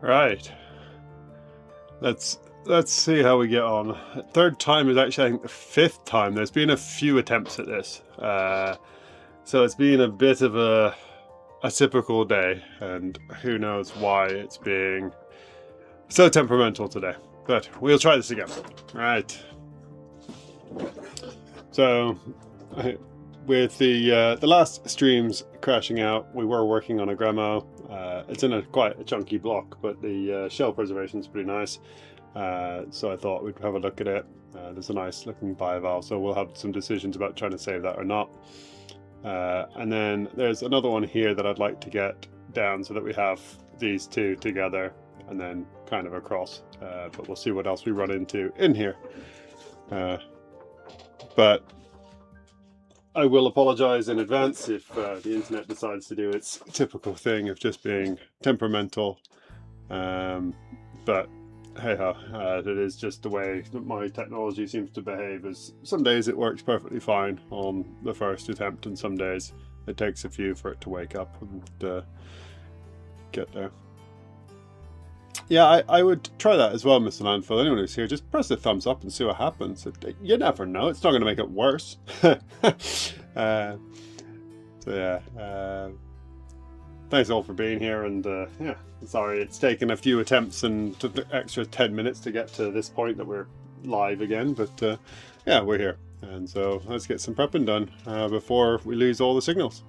Right. Let's see how we get on. Third time is actually, I think, the fifth time. There's been a few attempts at this. So it's been a bit of a typical day, and who knows why it's being so temperamental today. But we'll try this again. Right. So, with the last streams crashing out, we were working on a Dremel. It's in quite a chunky block, but the shell preservation is pretty nice. So I thought we'd have a look at it. There's a nice looking bivalve, so we'll have some decisions about trying to save that or not. And then there's another one here that I'd like to get down so that we have these two together and then kind of across. But we'll see what else we run into in here. But I will apologize in advance if the internet decides to do its typical thing of just being temperamental. But hey ho, it is just the way that my technology seems to behave. Is some days it works perfectly fine on the first attempt, and some days it takes a few for it to wake up and get there. Yeah, I would try that as well, Mr. Landfill. Anyone who's here, just press the thumbs up and see what happens. You never know, it's not going to make it worse. So yeah, thanks all for being here, and yeah, sorry it's taken a few attempts and took the extra 10 minutes to get to this point that we're live again, but yeah, we're here. And so let's get some prepping done before we lose all the signals.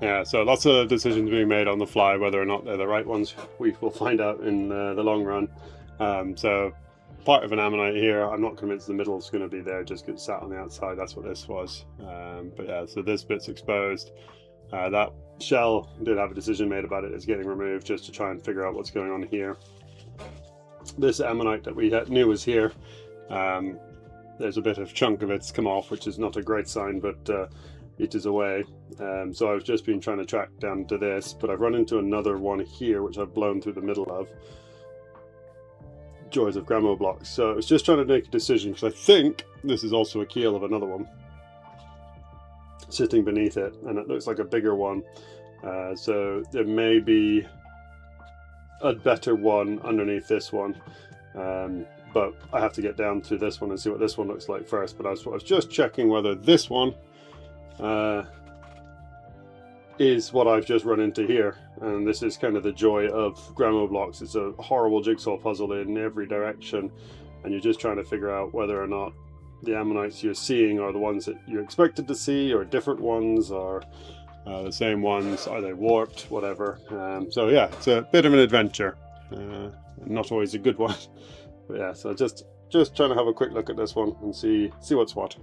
Yeah, so lots of decisions being made on the fly, whether or not they're the right ones, we will find out in the long run. So part of an ammonite here, I'm not convinced the middle is going to be there, just because it's sat on the outside. That's what this was. But yeah, so this bit's exposed. That shell did have a decision made about it. It's getting removed just to try and figure out what's going on here. This ammonite that we knew was here, there's a bit of chunk of it's come off, which is not a great sign, but it is away. So I've just been trying to track down to this, but I've run into another one here, which I've blown through the middle of. Joys of Dremel blocks. So I was just trying to make a decision, because I think this is also a keel of another one sitting beneath it, and it looks like a bigger one. So there may be a better one underneath this one. But I have to get down to this one and see what this one looks like first. But I was just checking whether this one is what I've just run into here. And this is kind of the joy of Dremel blocks. It's a horrible jigsaw puzzle in every direction, and you're just trying to figure out whether or not the ammonites you're seeing are the ones that you expected to see, or different ones, or the same ones. Are they warped? Whatever. So yeah, it's a bit of an adventure. Not always a good one. But yeah, so just trying to have a quick look at this one and see what's what.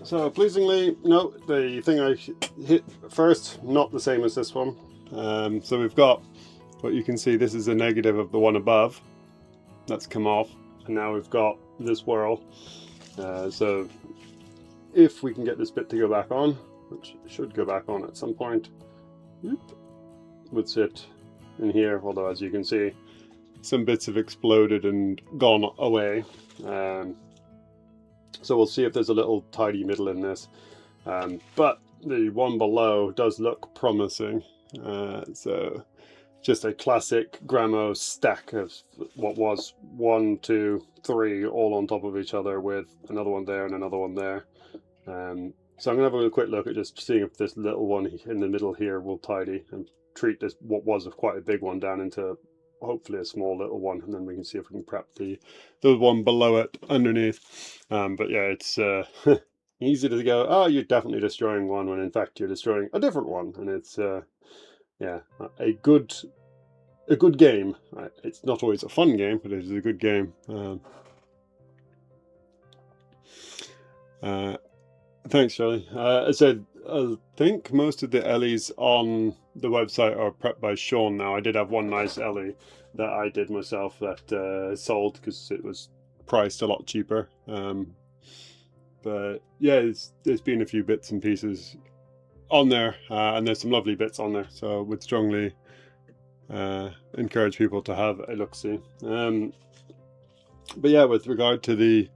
So pleasingly, no, the thing I hit first, not the same as this one. So we've got what you can see, this is a negative of the one above. That's come off, and now we've got this whirl. So if we can get this bit to go back on, which should go back on at some point, would sit in here, although as you can see, some bits have exploded and gone away. So we'll see if there's a little tidy middle in this. But the one below does look promising. So just a classic Gramo stack of what was 1, 2, 3 all on top of each other, with another one there and another one there. So I'm gonna have a quick look at just seeing if this little one in the middle here will tidy and treat this what was quite a big one down into hopefully a small little one, and then we can see if we can prep the one below it underneath. But yeah, it's easy to go, oh, you're definitely destroying one, when in fact you're destroying a different one, and it's yeah, a good game. It's not always a fun game, but it is a good game. Thanks, Charlie. I said, I think most of the Ellies on the website are prepped by Sean now. I did have one nice Ellie that I did myself that sold because it was priced a lot cheaper. But yeah, there's been a few bits and pieces on there, and there's some lovely bits on there. So I would strongly encourage people to have a look-see. But yeah, with regard to the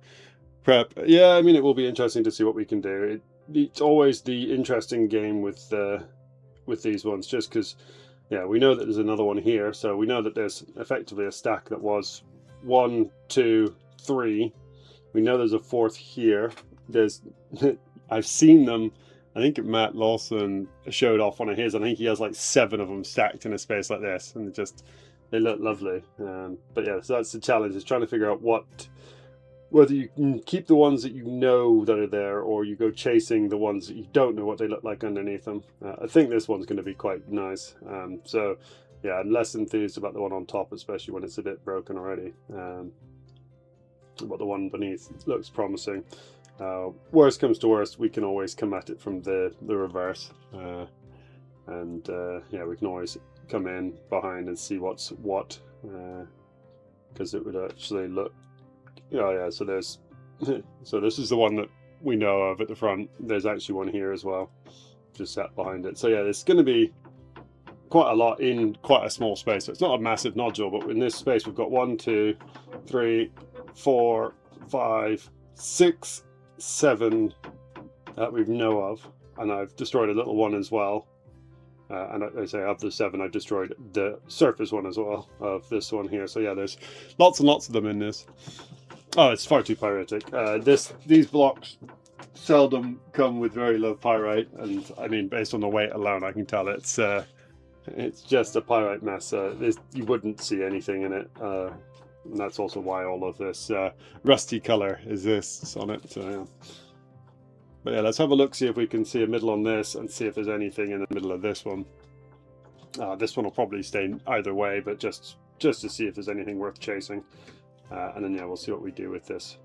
prep, yeah, I mean, it will be interesting to see what we can do. It's always the interesting game with these ones, just because, yeah, we know that there's another one here, so we know that there's effectively a stack that was 1, 2, 3. We know there's a fourth here. There's I've seen them. I think Matt Lawson showed off one of his. I think he has like 7 of them stacked in a space like this, and they look lovely. But yeah, so that's the challenge, is trying to figure out whether you can keep the ones that you know that are there, or you go chasing the ones that you don't know what they look like underneath them. I think this one's going to be quite nice. So yeah, I'm less enthused about the one on top, especially when it's a bit broken already. But the one beneath looks promising. Worst comes to worst, we can always come at it from the reverse. And yeah, we can always come in behind and see what's what. Because it would actually look... Oh yeah, so there's so this is the one that we know of at the front. There's actually one here as well, just sat behind it. So yeah, there's going to be quite a lot in quite a small space. So it's not a massive nodule, but in this space we've got 1, 2, 3, 4, 5, 6, 7 that we know of, and I've destroyed a little one as well. And I say of the 7, I destroyed the surface one as well of this one here. So yeah, there's lots and lots of them in this. Oh, it's far too pyritic. These blocks seldom come with very low pyrite, and I mean, based on the weight alone, I can tell it's just a pyrite mess. You wouldn't see anything in it, and that's also why all of this rusty color exists on it. So, yeah. But yeah, let's have a look, see if we can see a middle on this, and see if there's anything in the middle of this one. This one will probably stay either way, but just to see if there's anything worth chasing. And then yeah, we'll see what we do with this.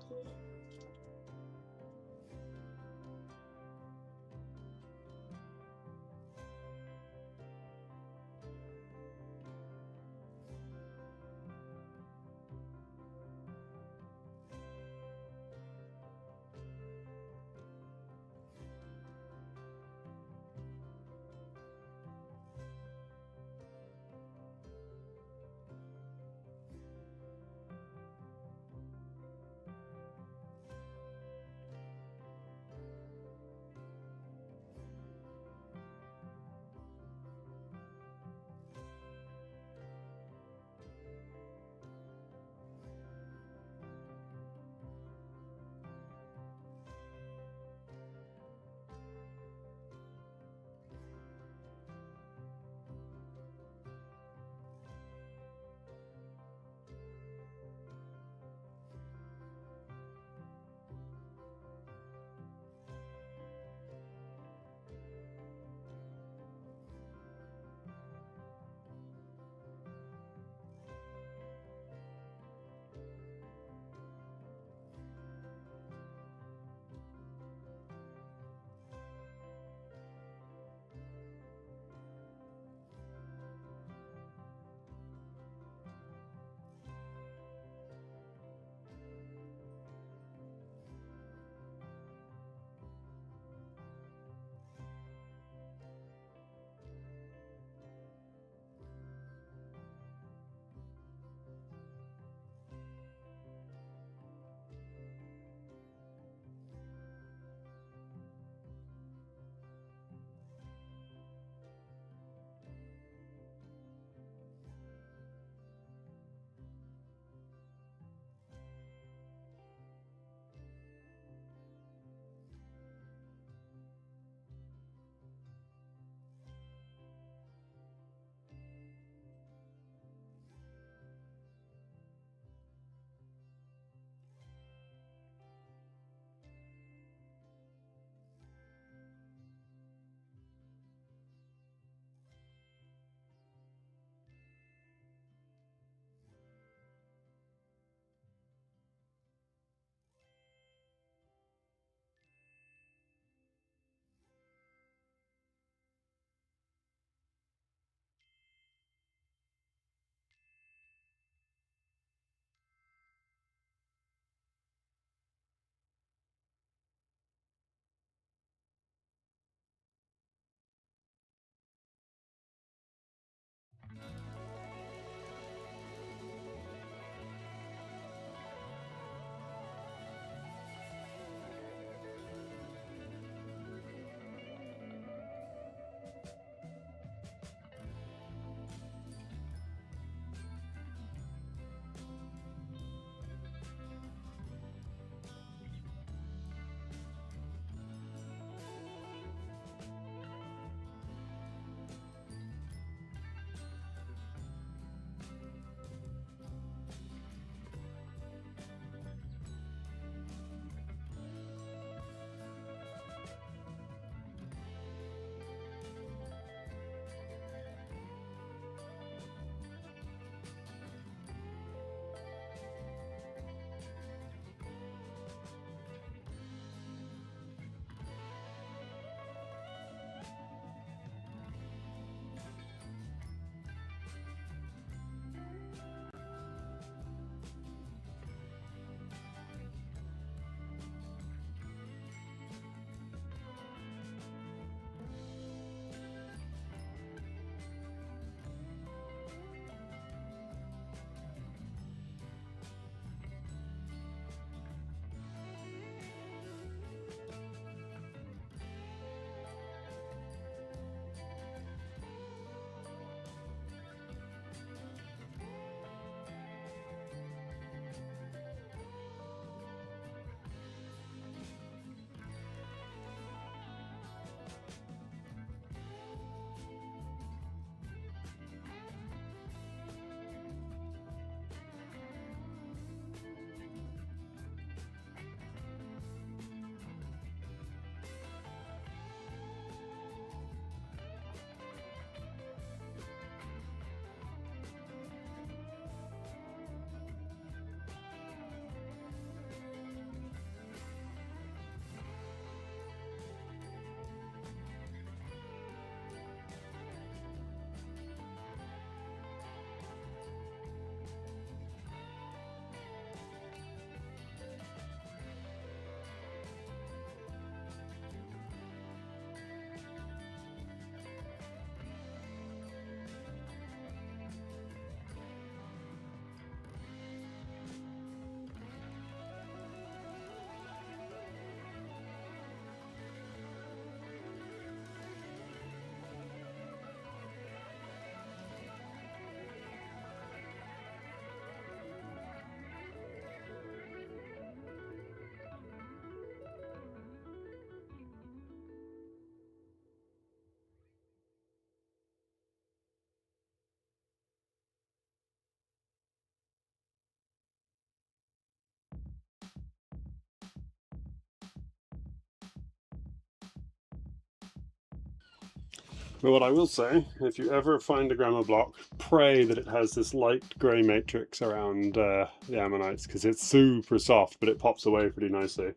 But what I will say, if you ever find a grandma block, pray that it has this light grey matrix around the ammonites, because it's super soft, but it pops away pretty nicely.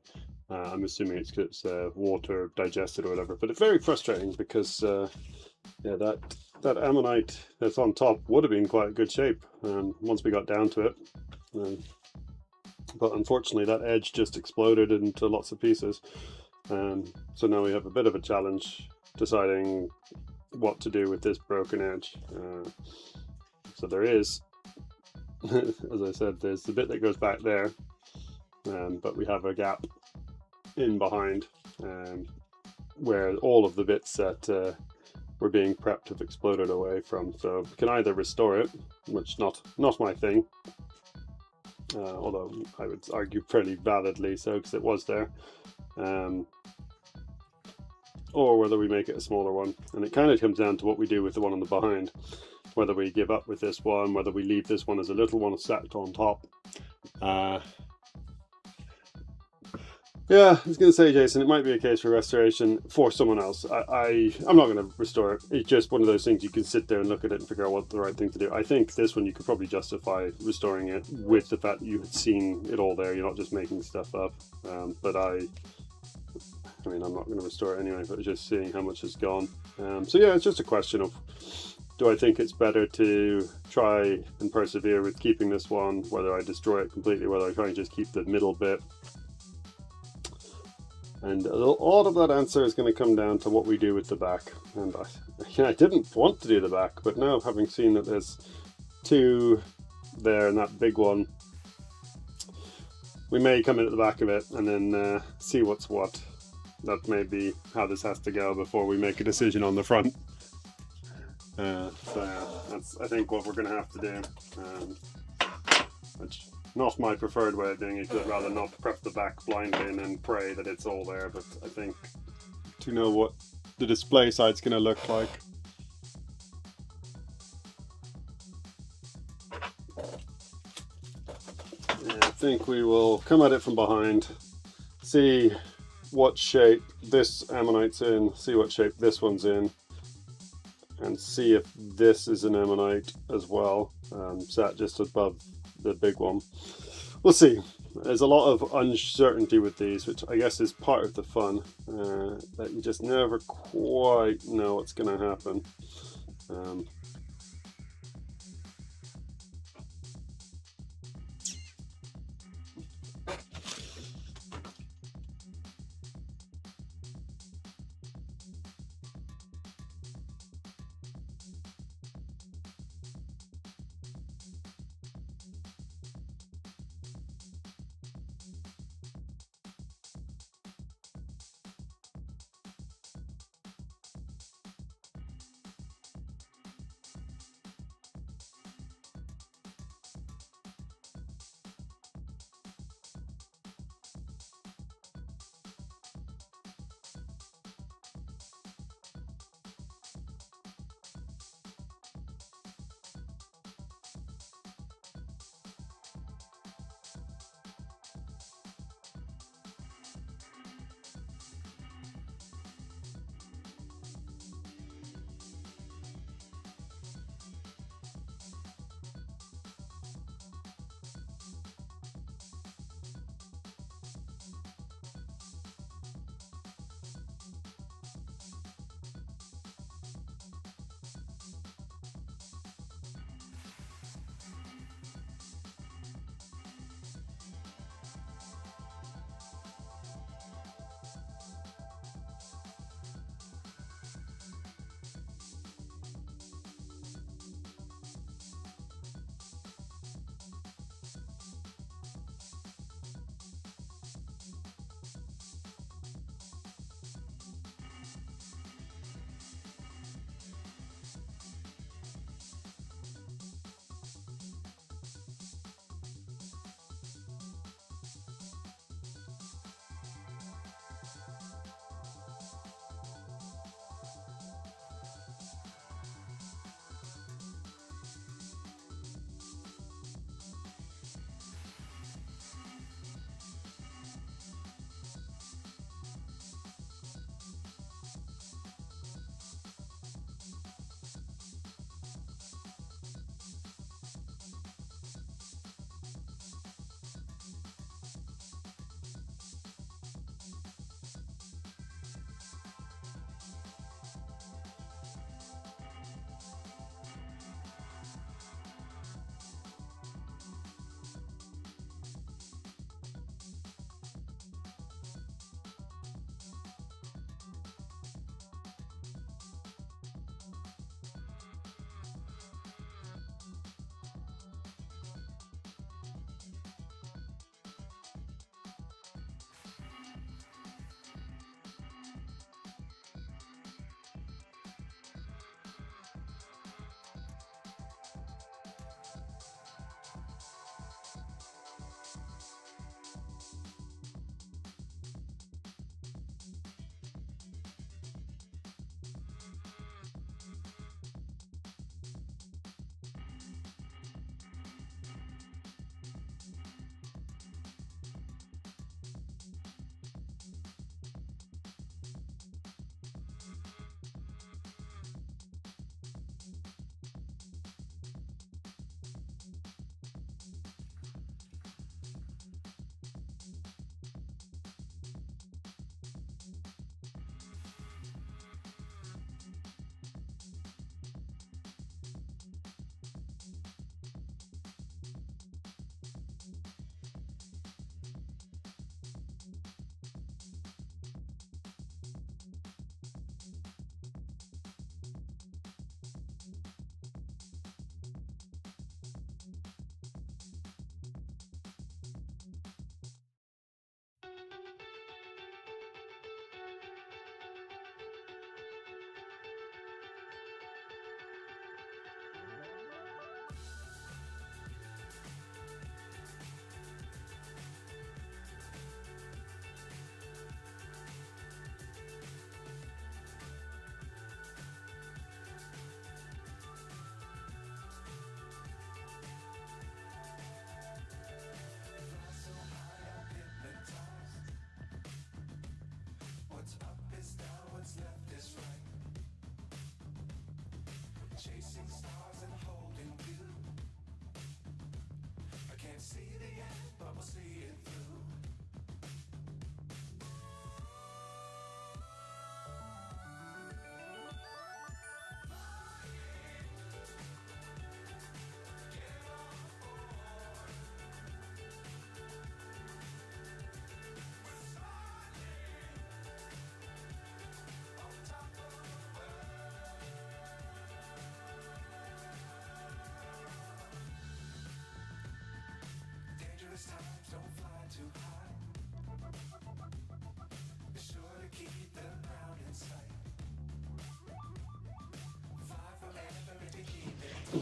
I'm assuming it's because it's water digested or whatever, but it's very frustrating because yeah, that ammonite that's on top would have been quite good shape once we got down to it. But unfortunately that edge just exploded into lots of pieces. So now we have a bit of a challenge deciding what to do with this broken edge. So there is, as I said, there's the bit that goes back there, but we have a gap in behind where all of the bits that were being prepped have exploded away from. So we can either restore it, which not my thing, although I would argue pretty validly so because it was there, or whether we make it a smaller one. And it kind of comes down to what we do with the one on the behind, whether we give up with this one, whether we leave this one as a little one stacked on top. Yeah, I was going to say, Jason, it might be a case for restoration for someone else. I'm not going to restore it. It's just one of those things you can sit there and look at it and figure out what the right thing to do. I think this one you could probably justify restoring it with the fact that you had seen it all there. You're not just making stuff up. But I mean, I'm not going to restore it anyway, but just seeing how much has gone. So yeah, it's just a question of, do I think it's better to try and persevere with keeping this one, whether I destroy it completely, whether I try and just keep the middle bit. And a lot of that answer is going to come down to what we do with the back. And I didn't want to do the back, but now having seen that there's two there and that big one, we may come in at the back of it and then see what's what. That may be how this has to go before we make a decision on the front. So yeah, that's I think what we're going to have to do. Which not my preferred way of doing it, because I'd rather not prep the back blindly and then pray that it's all there, but I think to know what the display side's going to look like. Yeah, I think we will come at it from behind, see what shape this ammonite's in, see what shape this one's in, and see if this is an ammonite as well, sat just above the big one. We'll see. There's a lot of uncertainty with these, which I guess is part of the fun, that you just never quite know what's going to happen.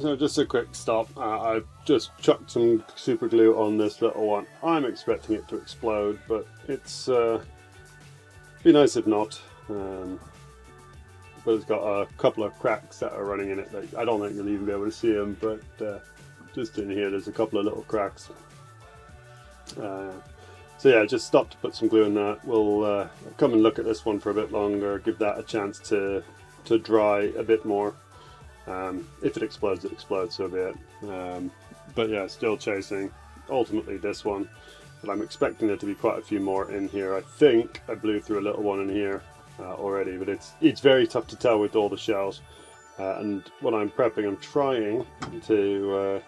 So just a quick stop. I've just chucked some super glue on this little one. I'm expecting it to explode, but it's be nice if not. But it's got a couple of cracks that are running in it. Like, I don't think you'll even be able to see them, but just in here there's a couple of little cracks. So yeah, just stop to put some glue in that. We'll come and look at this one for a bit longer, give that a chance to dry a bit more. If it explodes, so be it. But yeah, still chasing ultimately this one, but I'm expecting there to be quite a few more in here. I think I blew through a little one in here already, but it's very tough to tell with all the shells. And when I'm prepping, I'm trying to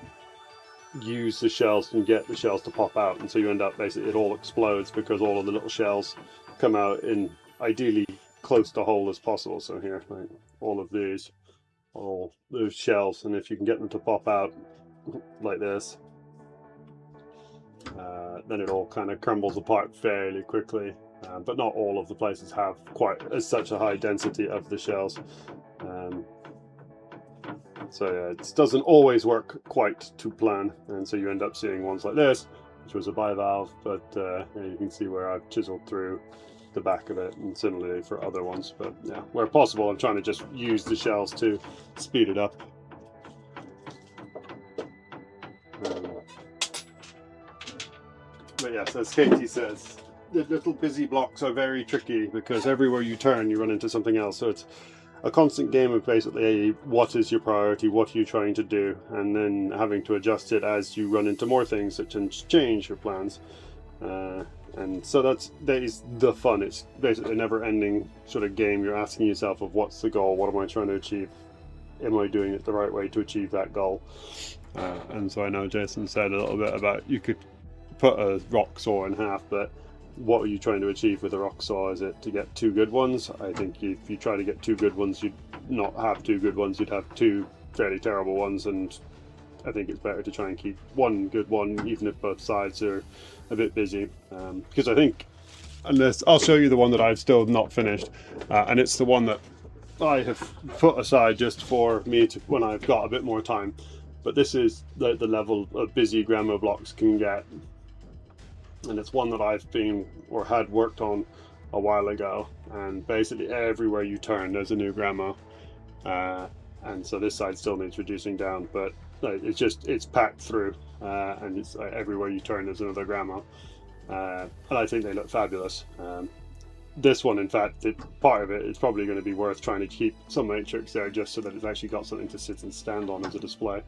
use the shells and get the shells to pop out, and so you end up basically it all explodes because all of the little shells come out in ideally close to whole as possible. So here, like all of these, all those shells, and if you can get them to pop out like this, then it all kind of crumbles apart fairly quickly. But not all of the places have quite such a high density of the shells. So yeah, it doesn't always work quite to plan, and so you end up seeing ones like this, which was a bivalve, but yeah, you can see where I've chiseled through the back of it, and similarly for other ones. But yeah, where possible, I'm trying to just use the shells to speed it up. But yes, as Katie says, the little busy blocks are very tricky because everywhere you turn you run into something else. So it's a constant game of basically what is your priority, what are you trying to do, and then having to adjust it as you run into more things that can change your plans. And so that is the fun. It's basically a never-ending sort of game. You're asking yourself of what's the goal, what am I trying to achieve, am I doing it the right way to achieve that goal. And so I know Jason said a little bit about you could put a rock saw in half, but what are you trying to achieve with a rock saw? Is it to get two good ones? I think if you try to get two good ones, you'd not have two good ones, you'd have two fairly terrible ones, and I think it's better to try and keep one good one, even if both sides are a bit busy. Because I think, unless I'll show you the one that I've still not finished, and it's the one that I have put aside just for me to when I've got a bit more time. But this is the level of busy Gramo blocks can get. And it's one that I've been or had worked on a while ago, and basically everywhere you turn there's a new Gramo, and so this side still needs reducing down, but it's packed through, and it's everywhere you turn there's another Gramo, and I think they look fabulous. This one, in fact, part of it is probably going to be worth trying to keep some matrix there just so that it's actually got something to sit and stand on as a display.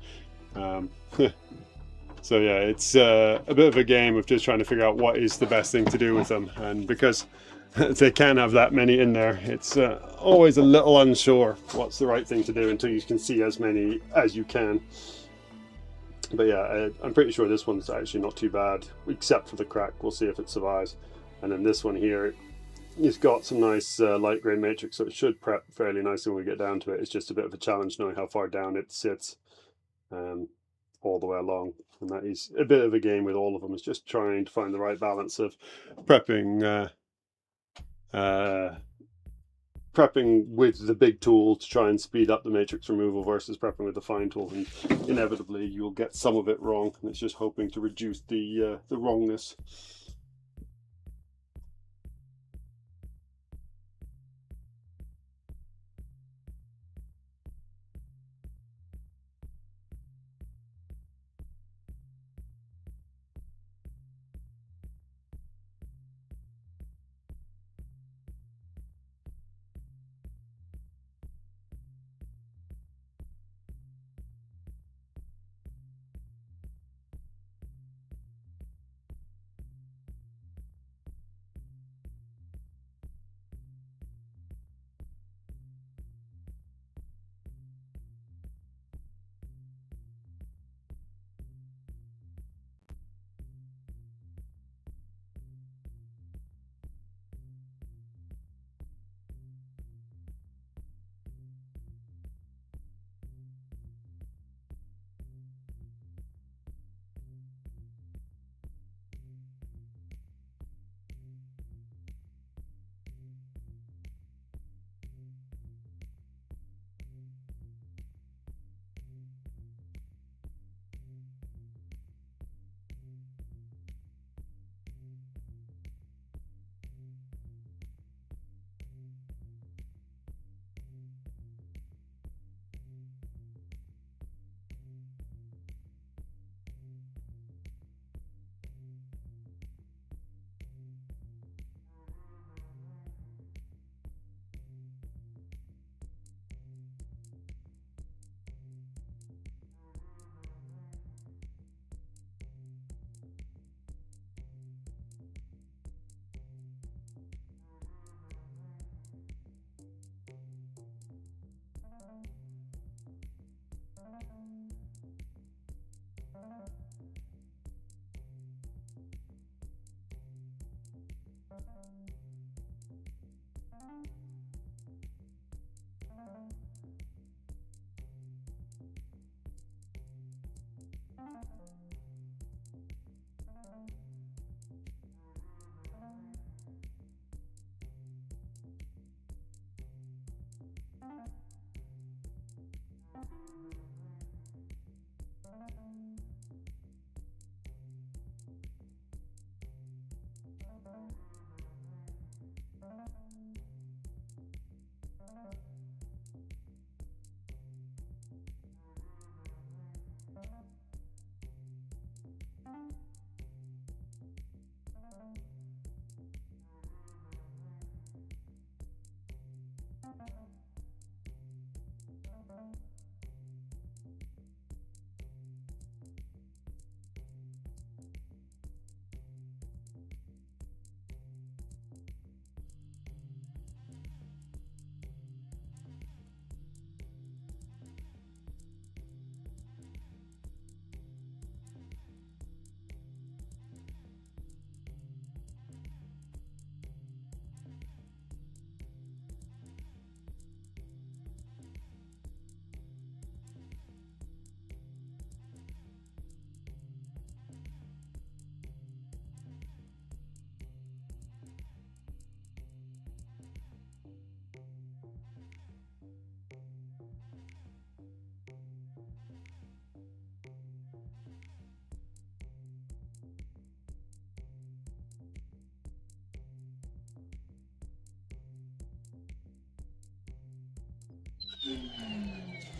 So yeah, it's a bit of a game of just trying to figure out what is the best thing to do with them, and because they can have that many in there, it's always a little unsure what's the right thing to do until you can see as many as you can. But yeah, I'm pretty sure this one's actually not too bad, except for the crack. We'll see if it survives. And then this one here, it's got some nice light grey matrix, so it should prep fairly nicely when we get down to it. It's just a bit of a challenge knowing how far down it sits all the way along. And that is a bit of a game with all of them. It's just trying to find the right balance of prepping prepping with the big tool to try and speed up the matrix removal versus prepping with the fine tool, and inevitably you'll get some of it wrong, and it's just hoping to reduce the wrongness.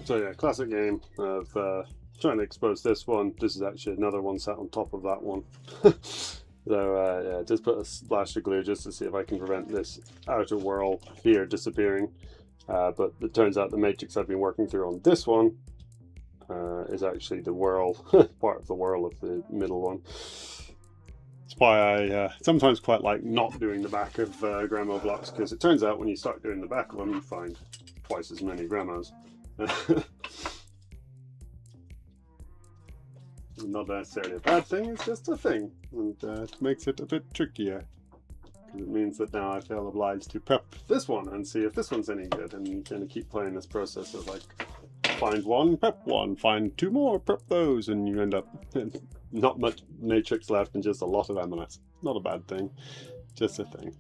So yeah, classic game of trying to expose this one. This is actually another one sat on top of that one. So yeah, just put a splash of glue just to see if I can prevent this outer whirl here disappearing. But it turns out the matrix I've been working through on this one is actually the whirl, part of the whirl of the middle one. That's why I sometimes quite like not doing the back of Dremel blocks, because it turns out when you start doing the back of them, you find twice as many Dremels. Not necessarily a bad thing, it's just a thing, and it makes it a bit trickier, because it means that now I feel obliged to prep this one and see if this one's any good, and kind of keep playing this process of like, find one, prep one, find two more, prep those, and you end up not much matrix left and just a lot of ammonites. Not a bad thing, just a thing.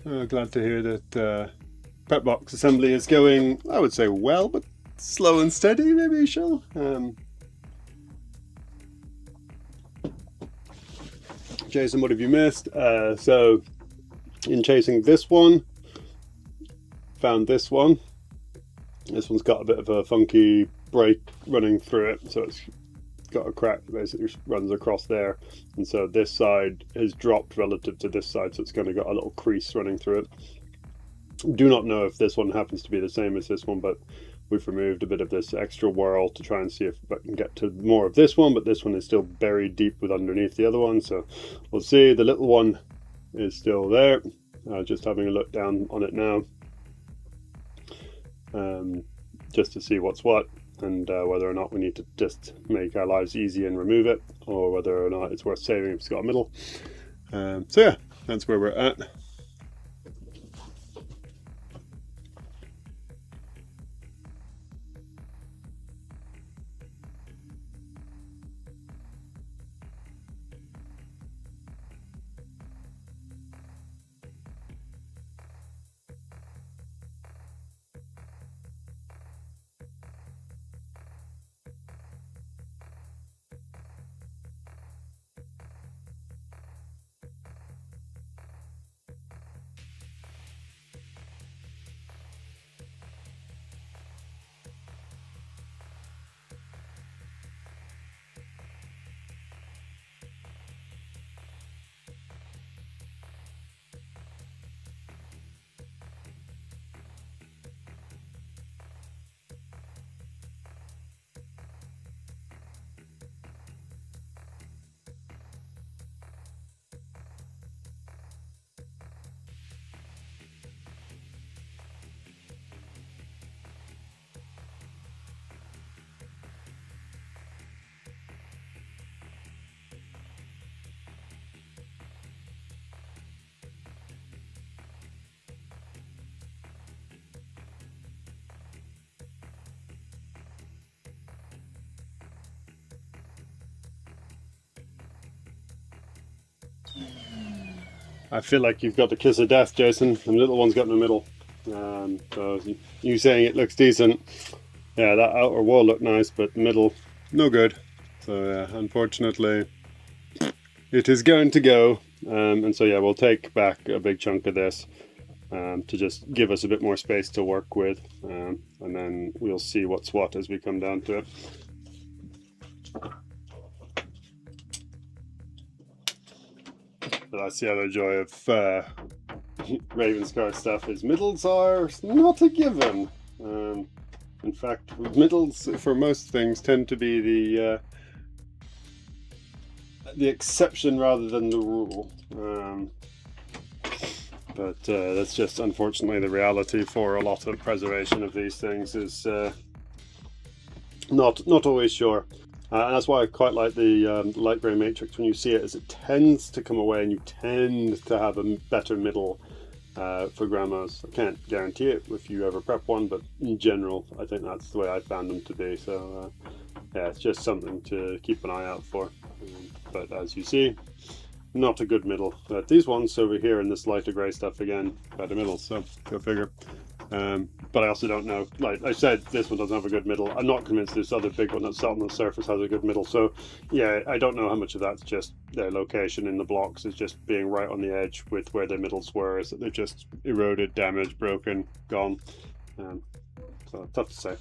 Glad to hear that prep box assembly is going, I would say, well, but slow and steady, maybe, Shell. Jason, what have you missed? So, in chasing this one, found this one. This one's got a bit of a funky break running through it, so it's got a crack that basically runs across there, and so this side has dropped relative to this side, so it's kind of got a little crease running through it. Do not know if this one happens to be the same as this one, but we've removed a bit of this extra whirl to try and see if I can get to more of this one, but this one is still buried deep with underneath the other one, so we'll see. The little one is still there. Just having a look down on it now, just to see what's what, and whether or not we need to just make our lives easy and remove it, or whether or not it's worth saving if it's got a middle. So yeah, that's where we're at. I feel like you've got the kiss of death, Jason, and the little one's got in the middle. So you saying it looks decent. Yeah, that outer wall looked nice, but the middle, no good. So yeah, unfortunately, it is going to go. And so yeah, we'll take back a big chunk of this to just give us a bit more space to work with. And then we'll see what's what as we come down to it. But that's the other joy of Ravenscar stuff, is middles are not a given. In fact, middles for most things tend to be the exception rather than the rule. But that's just unfortunately the reality for a lot of preservation of these things, is not always sure. And that's why I quite like the light grey matrix when you see it, as it tends to come away and you tend to have a better middle for grandmas. I can't guarantee it if you ever prep one, but in general I think that's the way I found them to be. So yeah, it's just something to keep an eye out for. But as you see, not a good middle. But these ones over here in this lighter grey stuff, again, better middles, so go figure. But I also don't know, like I said, this one doesn't have a good middle. I'm not convinced this other big one that's sat on the surface has a good middle. So yeah, I don't know how much of that's just their location in the blocks is just being right on the edge with where their middles were, is that they're just eroded, damaged, broken, gone. So tough to say.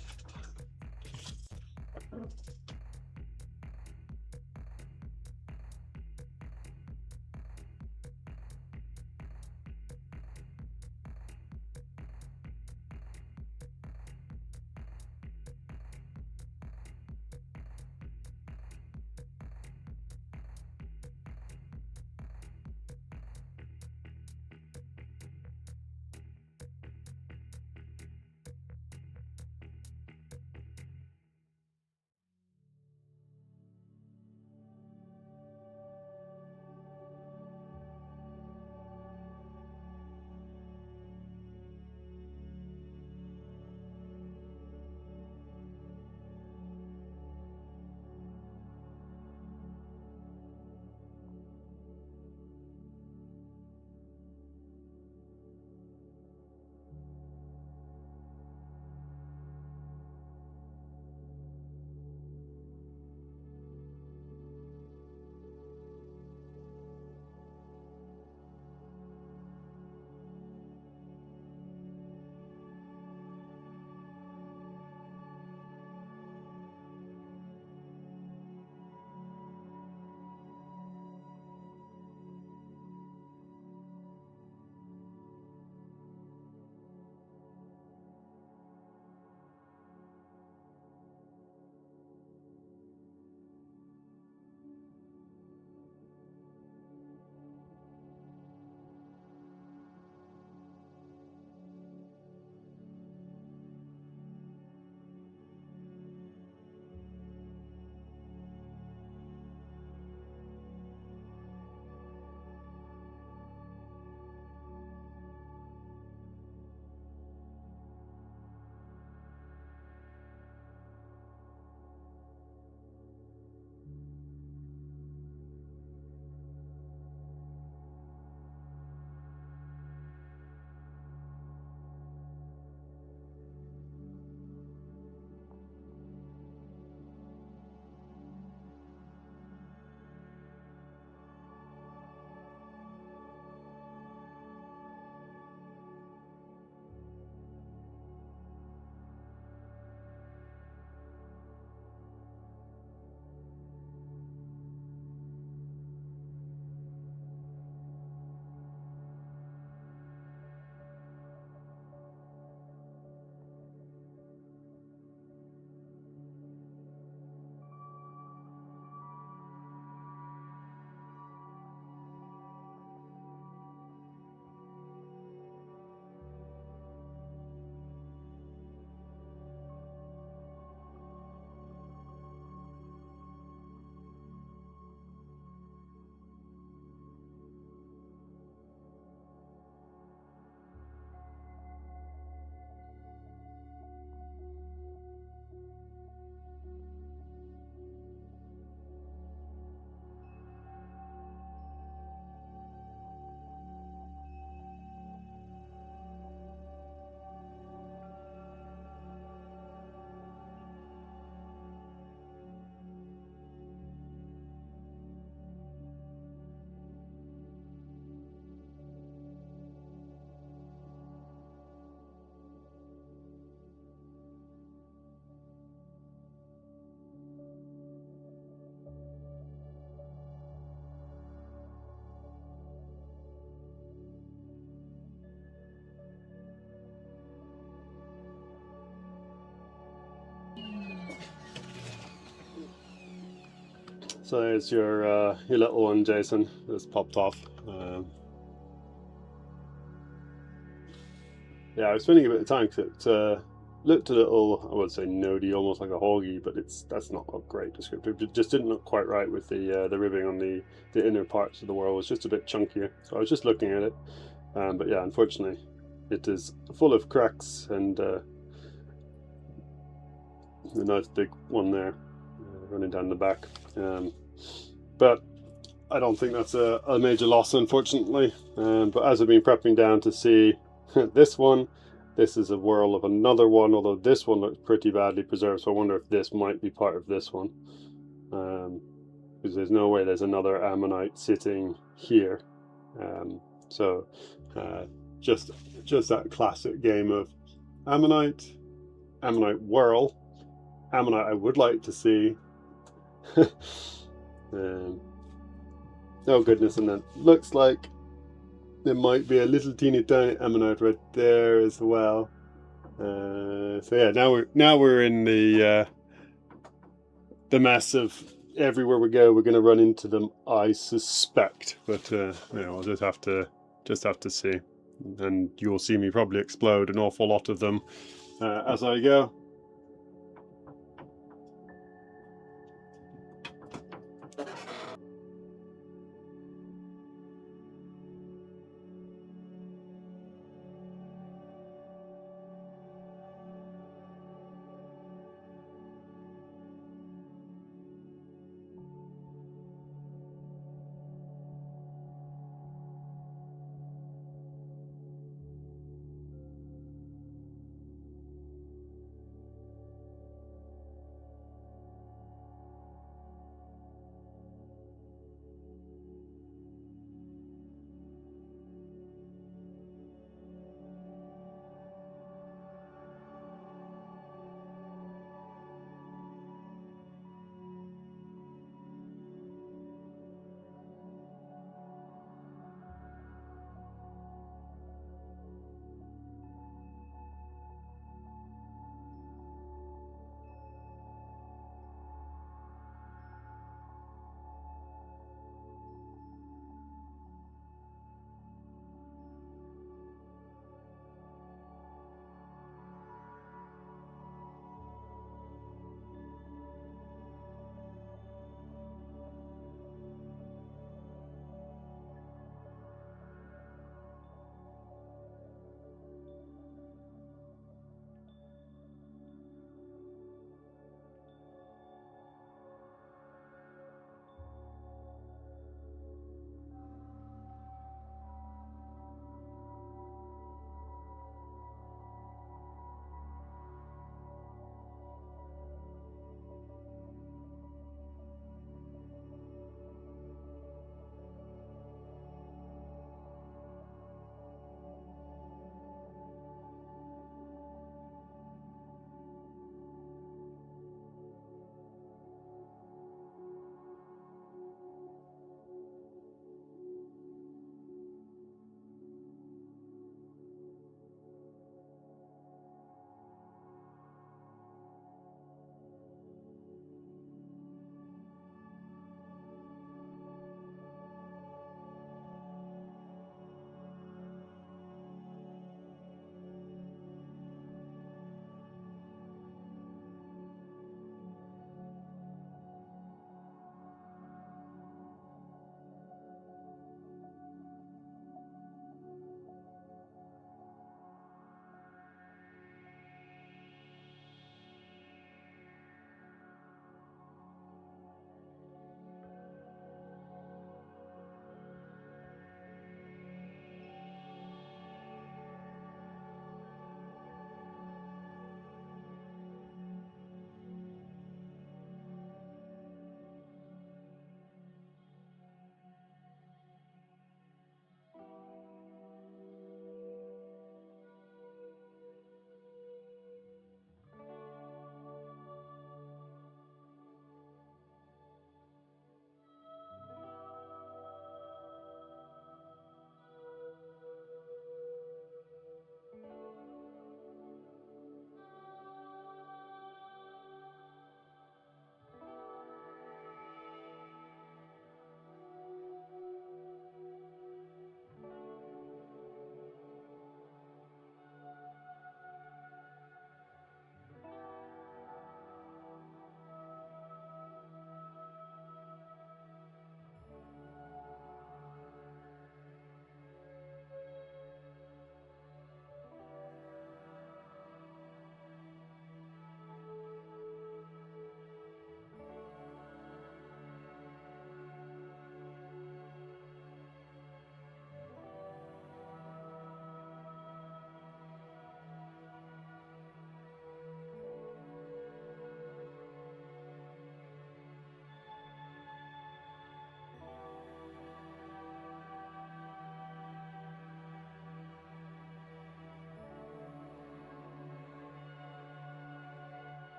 So there's your little one, Jason, that's popped off. Yeah, I was spending a bit of time because it looked a little, I would say noddy, almost like a hoggy, but that's not a great descriptor. It just didn't look quite right with the ribbing on the inner parts of the whorl. It was just a bit chunkier. So I was just looking at it, but yeah, unfortunately, it is full of cracks and a nice big one there running down the back. But I don't think that's a major loss, unfortunately. But as I've been prepping down to see this one, this is a whorl of another one, although this one looks pretty badly preserved, so I wonder if this might be part of this one. Because there's no way there's another ammonite sitting here. So just that classic game of ammonite, ammonite whorl, ammonite I would like to see. Oh goodness, and then looks like there might be a little teeny tiny ammonite right there as well. So yeah, now we're in the mess of everywhere we go. We're going to run into them, I suspect, but yeah, we'll just have to see, and you'll see me probably explode an awful lot of them as I go.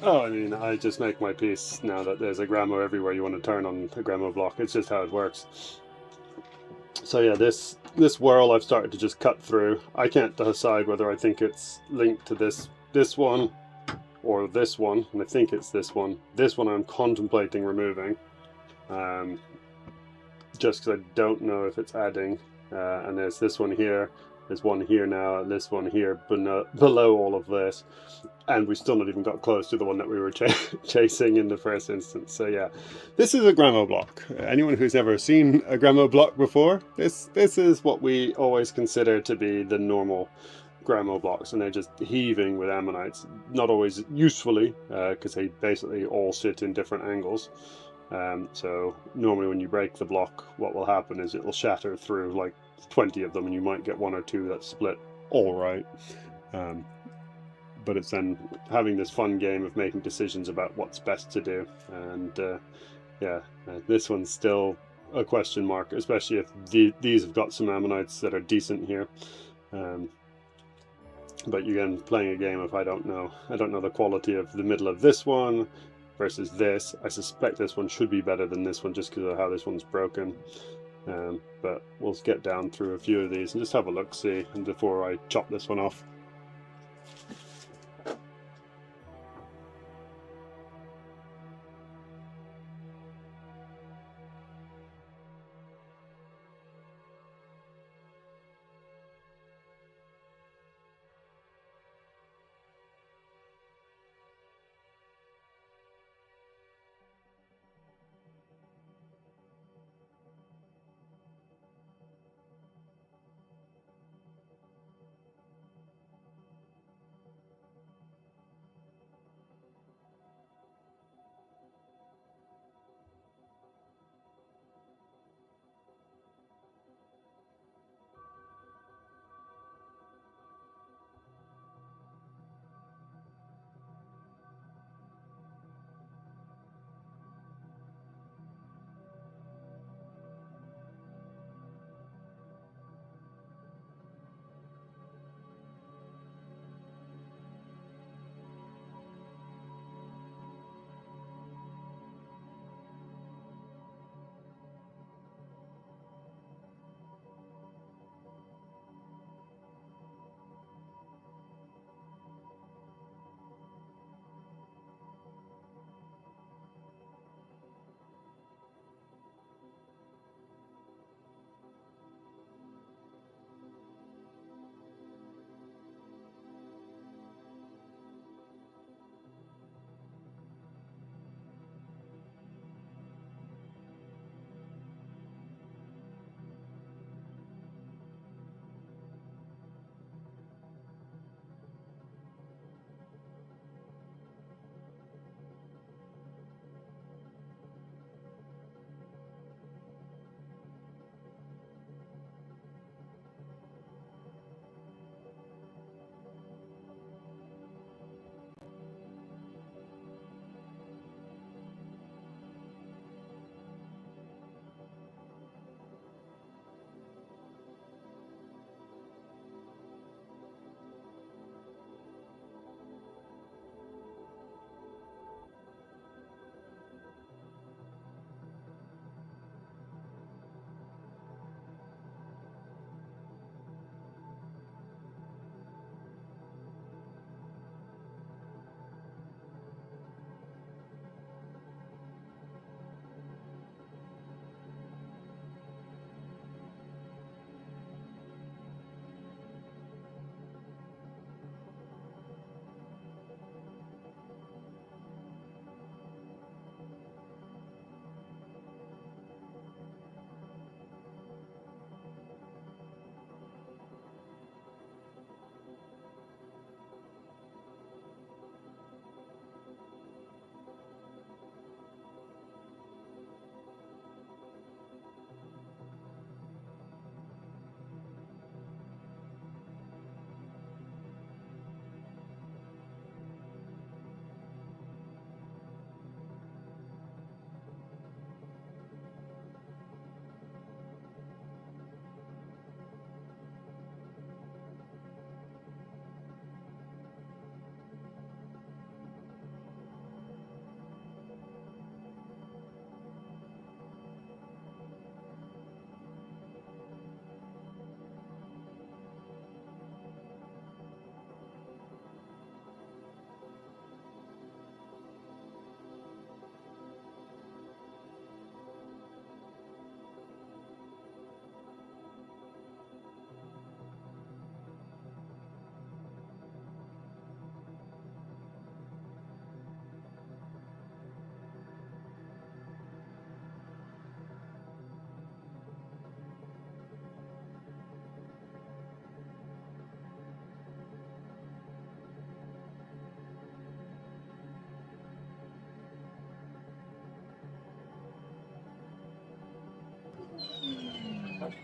Oh, I mean, I just make my piece now that there's a Gramo everywhere you want to turn on a Gramo block. It's just how it works. So yeah, this whirl I've started to just cut through. I can't decide whether I think it's linked to this one or this one, and I think it's this one. This one I'm contemplating removing, just because I don't know if it's adding. And there's this one here, there's one here now, and this one here below all of this. And we still not even got close to the one that we were chasing in the first instance. So yeah, this is a Gramo block. Anyone who's ever seen a Gramo block before, this is what we always consider to be the normal Gramo blocks, and they're just heaving with ammonites. Not always usefully, because they basically all sit in different angles. So normally when you break the block, what will happen is it will shatter through like 20 of them, and you might get one or two that split all right. But it's then having this fun game of making decisions about what's best to do. And yeah, this one's still a question mark, especially if these have got some ammonites that are decent here. But again, playing a game of I don't know the quality of the middle of this one versus this. I suspect this one should be better than this one just because of how this one's broken. But we'll get down through a few of these and just have a look-see and before I chop this one off.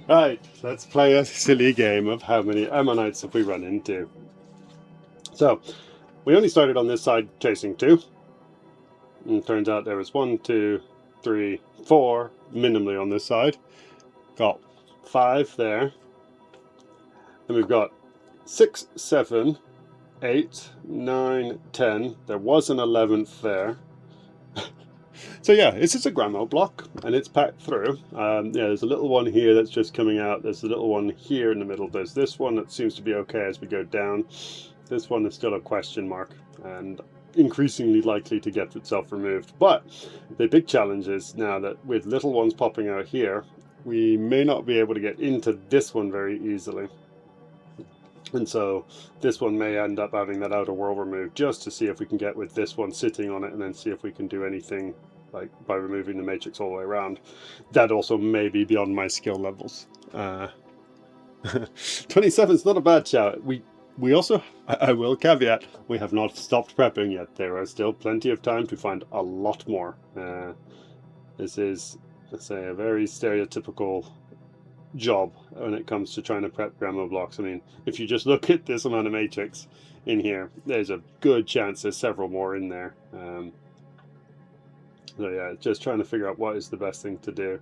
Right, let's play a silly game of how many ammonites have we run into. So, we only started on this side chasing 2. And it turns out there was 1, 2, 3, 4 minimally on this side. Got 5 there. And we've got 6, 7, 8, 9, 10. There was an 11th there. So yeah, this is a Dremel block, and it's packed through. Yeah, there's a little one here that's just coming out. There's a little one here in the middle. There's this one that seems to be okay as we go down. This one is still a question mark, and increasingly likely to get itself removed. But the big challenge is now that with little ones popping out here, we may not be able to get into this one very easily. And so this one may end up having that outer world removed just to see if we can get with this one sitting on it, and then see if we can do anything like by removing the matrix all the way around. That also may be beyond my skill levels. 27 is not a bad shout. We also, I will caveat, we have not stopped prepping yet. There are still plenty of time to find a lot more. This is, let's say, a very stereotypical job when it comes to trying to prep Dremel blocks. I mean, if you just look at this amount of matrix in here, there's a good chance there's several more in there. So yeah, just trying to figure out what is the best thing to do,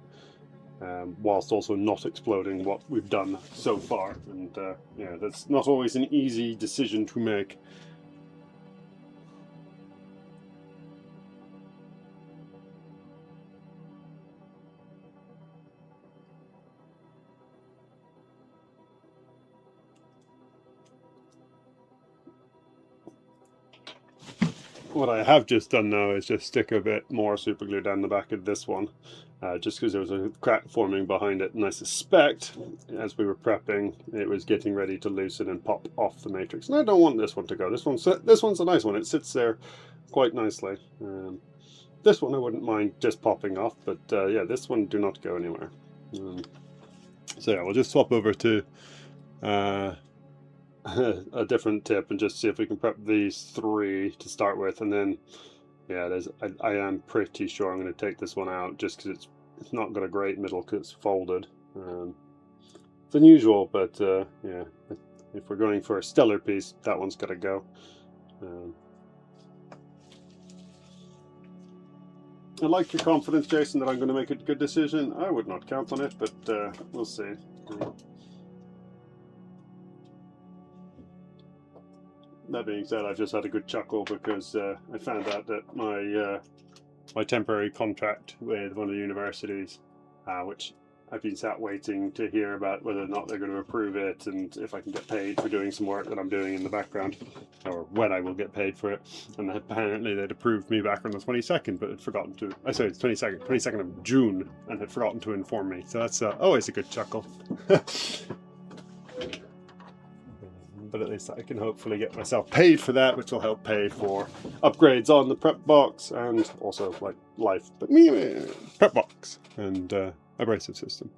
whilst also not exploding what we've done so far. And yeah, that's not always an easy decision to make. What I have just done now is just stick a bit more super glue down the back of this one, just because there was a crack forming behind it, and I suspect as we were prepping it was getting ready to loosen and pop off the matrix. And I don't want this one to go. This one's a nice one. It sits there quite nicely. This one I wouldn't mind just popping off, but yeah, this one do not go anywhere. So yeah, we'll just swap over to a different tip and just see if we can prep these 3 to start with, and then yeah, I am pretty sure I'm going to take this one out just because it's not got a great middle because it's folded. It's unusual, but yeah, if we're going for a stellar piece, that one's got to go. I like your confidence, Jason, that I'm going to make a good decision. I would not count on it, but we'll see. That being said, I've just had a good chuckle because I found out that my temporary contract with one of the universities, which I've been sat waiting to hear about whether or not they're going to approve it, and if I can get paid for doing some work that I'm doing in the background, or when I will get paid for it. And apparently they'd approved me back on the 22nd, but had forgotten to. I say it's 22nd of June, and had forgotten to inform me. So that's always a good chuckle. But at least I can hopefully get myself paid for that, which will help pay for upgrades on the prep box and also like life, but prep box and abrasive system.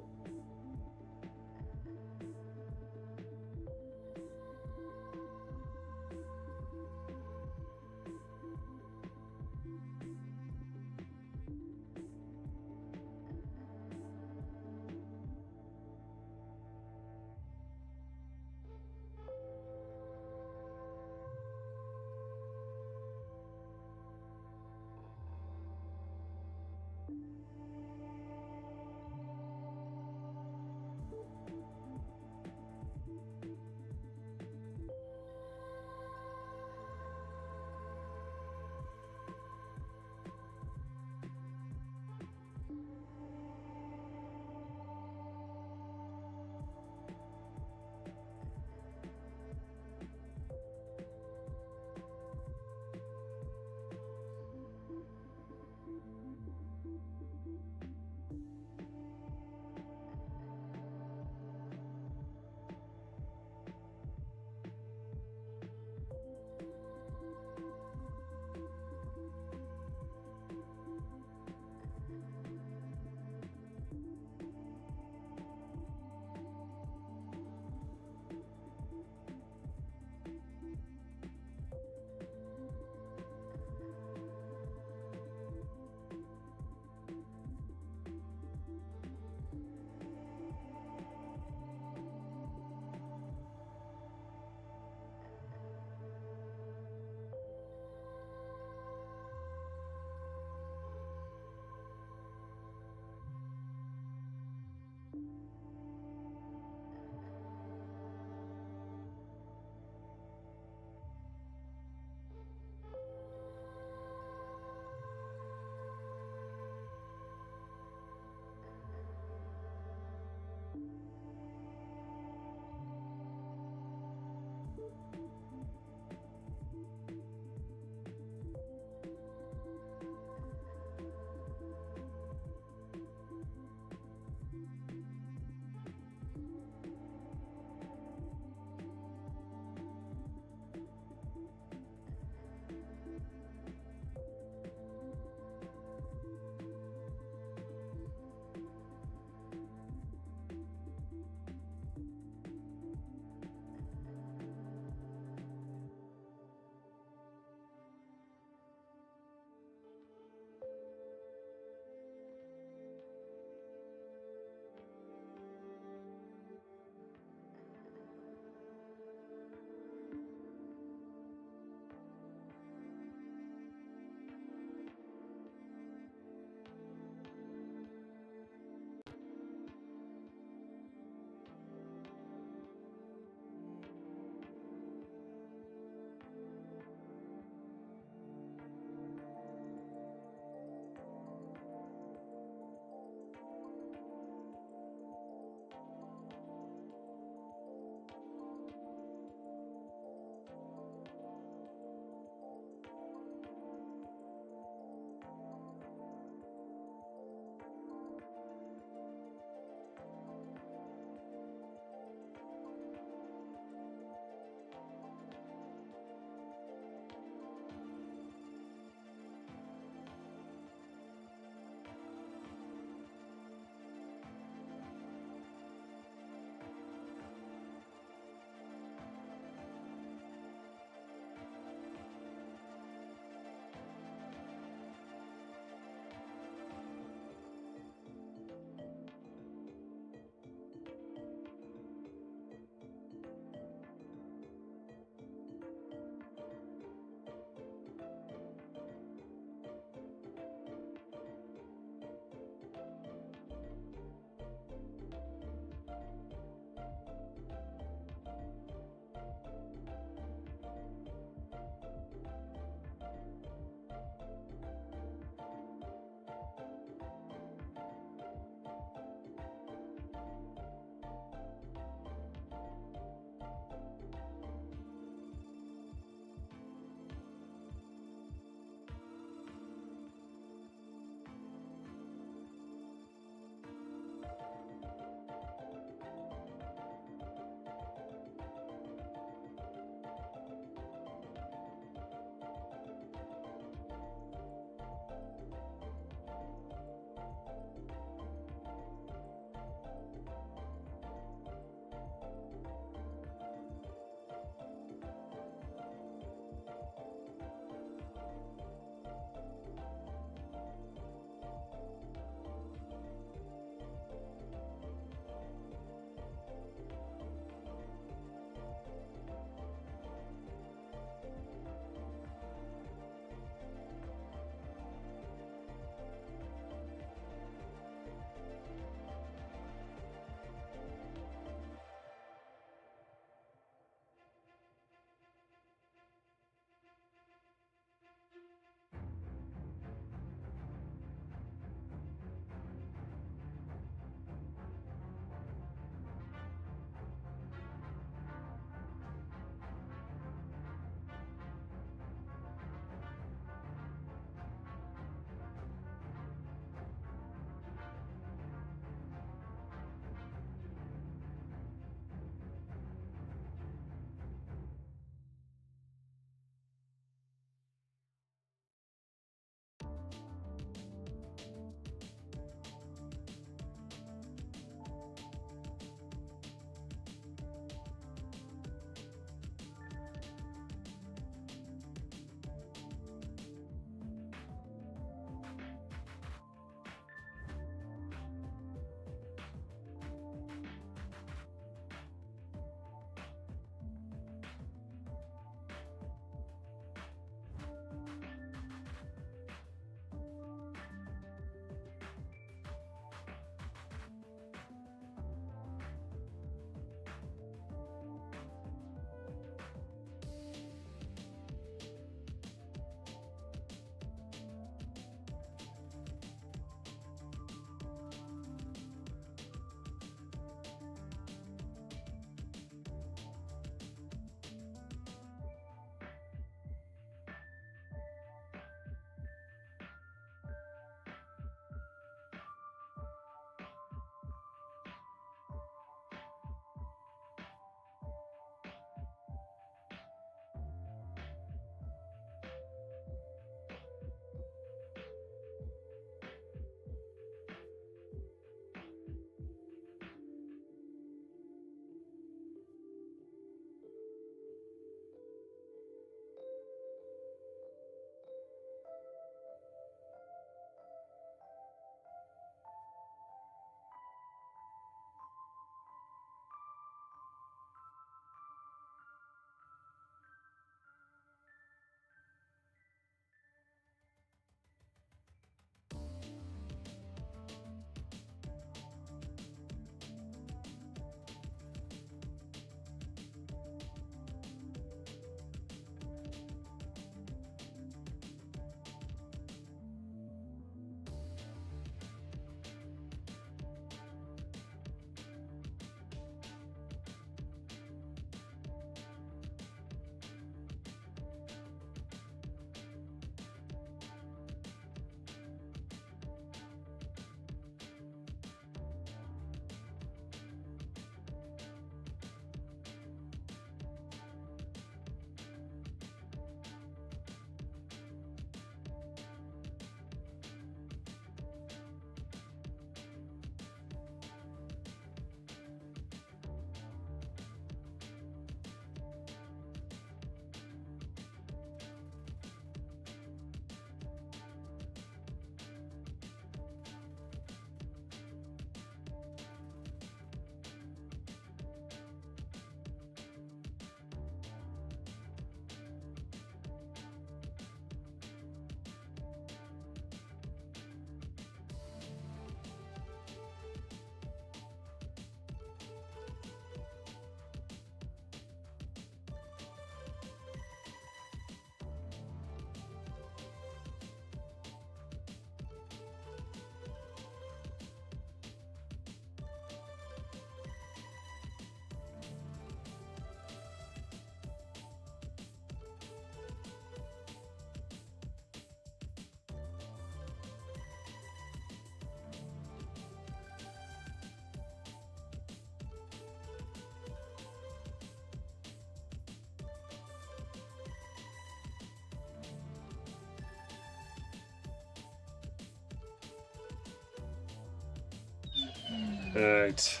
Right.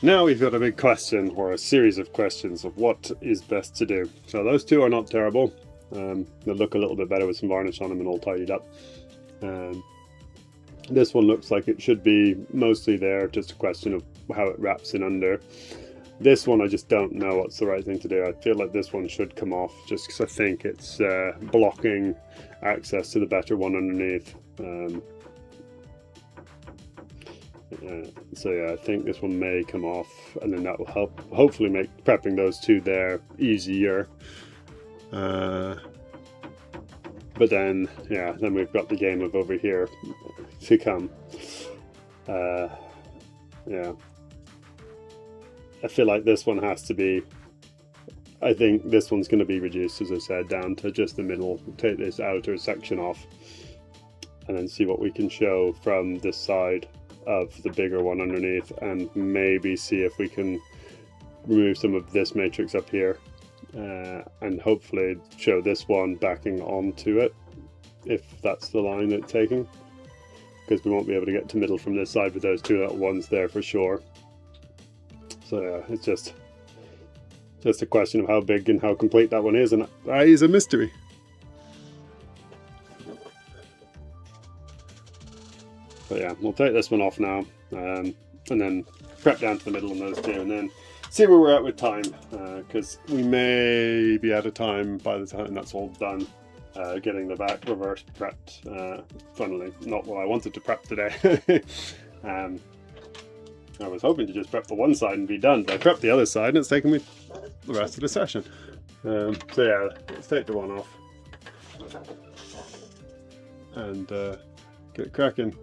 Now we've got a big question, or a series of questions, of what is best to do. So those two are not terrible. They look a little bit better with some varnish on them and all tidied up. This one looks like it should be mostly there, just a question of how it wraps in under. This one I just don't know what's the right thing to do. I feel like this one should come off, just because I think it's blocking access to the better one underneath. So yeah, I think this one may come off, and then that will help, hopefully make prepping those two there easier. But then, yeah, then we've got the game of over here to come. Yeah. I feel like this one has to be, I think this one's going to be reduced, as I said, down to just the middle. Take this outer section off and then see what we can show from this side of the bigger one underneath, and maybe see if we can remove some of this matrix up here, and hopefully show this one backing onto it, if that's the line it's taking, because we won't be able to get to middle from this side with those two little ones there for sure. So yeah, it's just a question of how big and how complete that one is, and that is a mystery. But yeah, we'll take this one off now, and then prep down to the middle on those two, and then see where we're at with time, because we may be out of time by the time that's all done. Getting the back reverse prepped, funnily not what I wanted to prep today. I was hoping to just prep the one side and be done, but I prepped the other side and it's taken me the rest of the session. So yeah, let's take the one off and get cracking.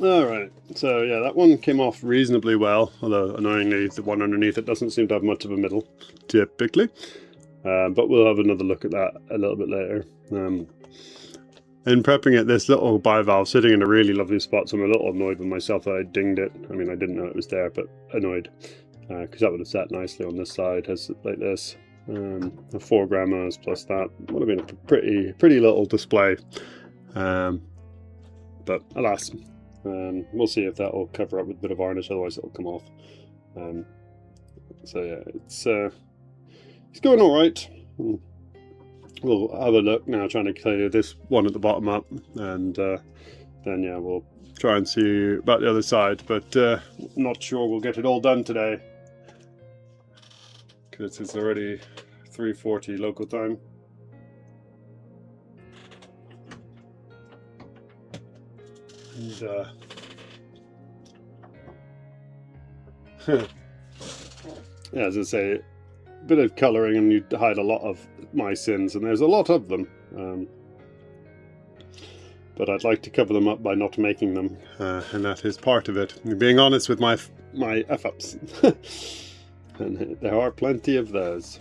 Alright, so yeah, that one came off reasonably well, although annoyingly the one underneath it doesn't seem to have much of a middle, typically. But we'll have another look at that a little bit later. In prepping it, this little bivalve sitting in a really lovely spot, so I'm a little annoyed with myself that I dinged it. I mean, I didn't know it was there, but annoyed, because that would have sat nicely on this side, has like this. 4 grams plus that would have been a pretty little display. But alas, we'll see if that will cover up with a bit of varnish, otherwise it'll come off. So yeah, it's going all right. We'll have a look now, trying to clear this one at the bottom up, and then yeah, we'll try and see about the other side, but not sure we'll get it all done today, because it's already 3:40 local time. And yeah, as I say, a bit of colouring and you hide a lot of my sins, and there's a lot of them. But I'd like to cover them up by not making them, and that is part of it. Being honest with my F-ups. And there are plenty of those.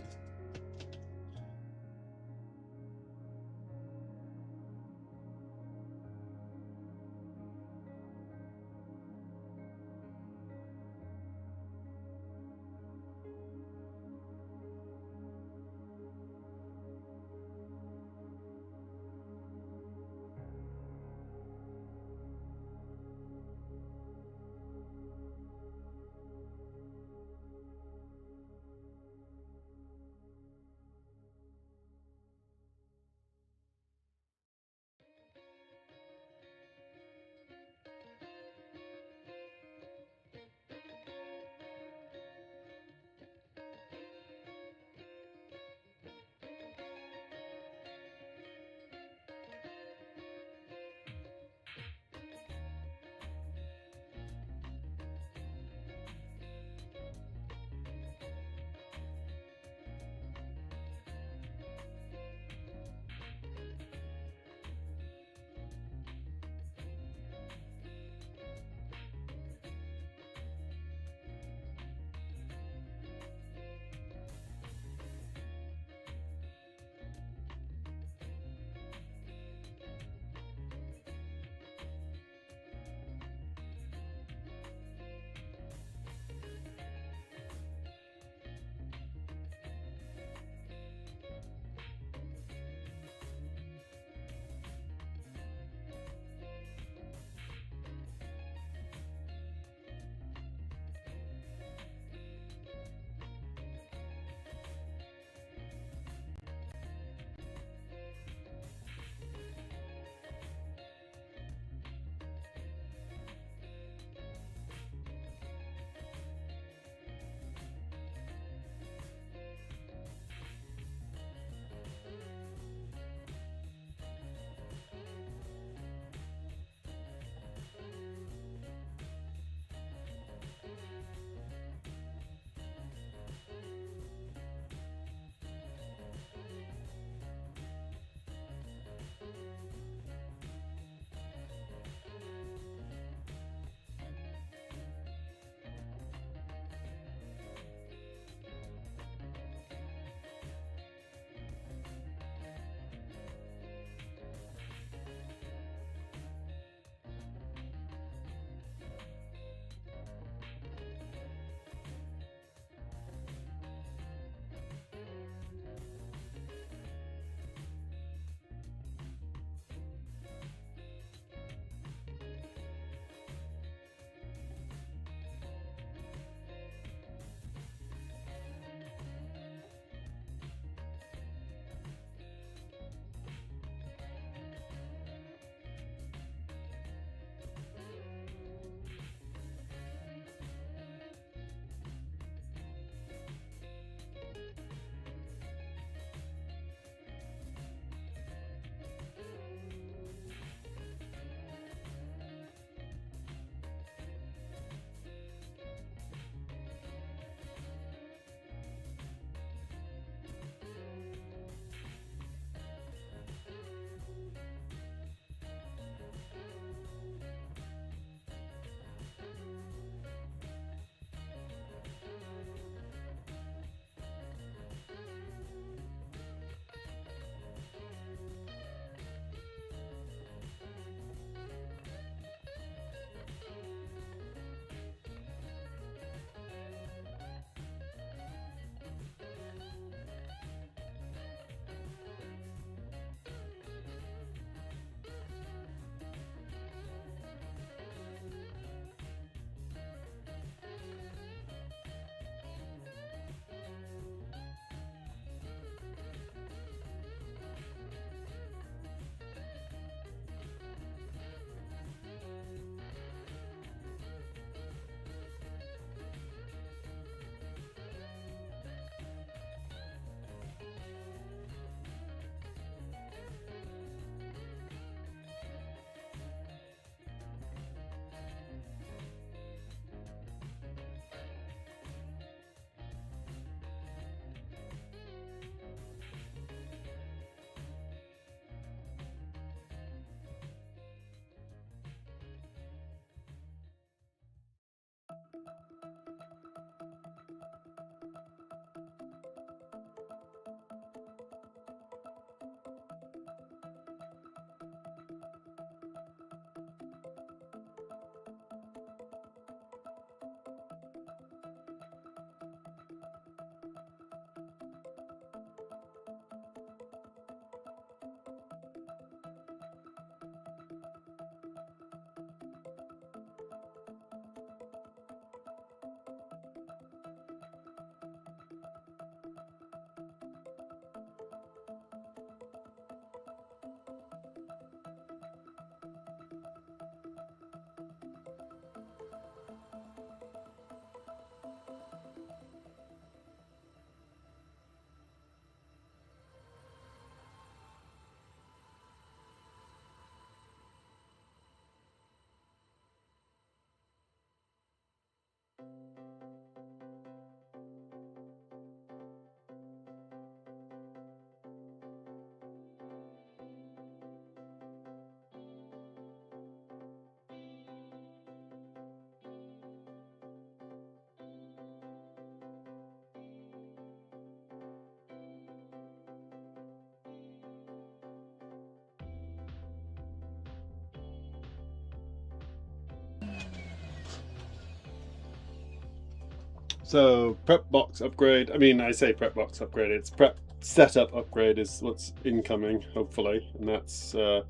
So prep box upgrade. I mean, I say prep box upgrade. It's prep setup upgrade is what's incoming, hopefully, and that's the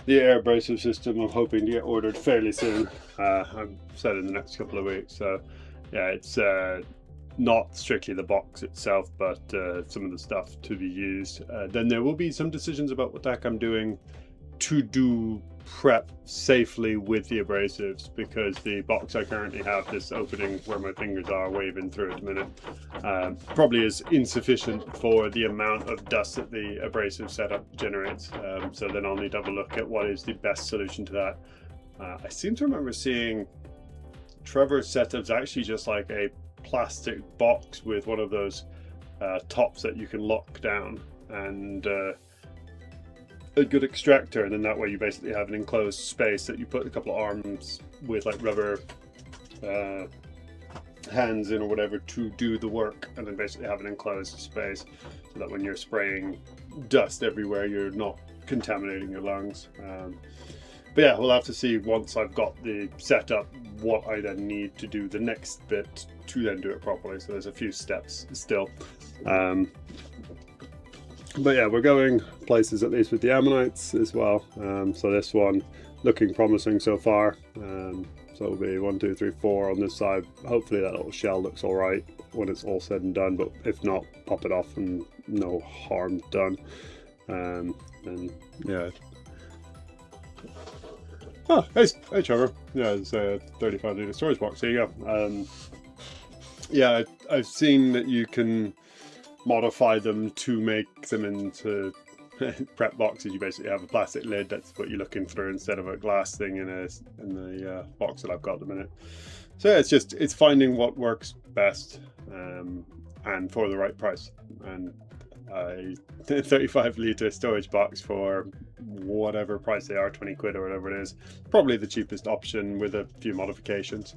air abrasive system. I'm hoping to get ordered fairly soon. I'm said in the next couple of weeks. So yeah, it's not strictly the box itself, but some of the stuff to be used. Then there will be some decisions about what the heck I'm doing to do prep safely with the abrasives, because the box I currently have, this opening where my fingers are waving through at the minute, probably is insufficient for the amount of dust that the abrasive setup generates. So then I'll need to have a look at what is the best solution to that. I seem to remember seeing Trevor's setup's actually just like a plastic box with one of those tops that you can lock down, and a good extractor, and then that way you basically have an enclosed space that you put a couple of arms with like rubber hands in or whatever to do the work, and then basically have an enclosed space so that when you're spraying dust everywhere you're not contaminating your lungs. But yeah, we'll have to see once I've got the setup what I then need to do the next bit to then do it properly. So there's a few steps still. But yeah, we're going places at least with the ammonites as well. So this one looking promising so far. So it'll be 1, 2, 3, 4 on this side. Hopefully that little shell looks all right when it's all said and done, but if not, pop it off and no harm done. And yeah. Oh, hey Trevor. Yeah, it's a 35 litre storage box. There you go. Yeah, I've seen that you can modify them to make them into prep boxes. You basically have a plastic lid, that's what you're looking through, instead of a glass thing in the box that I've got at the minute. So yeah, it's finding what works best and for the right price. And a 35 litre storage box for whatever price they are, 20 quid or whatever it is, probably the cheapest option with a few modifications.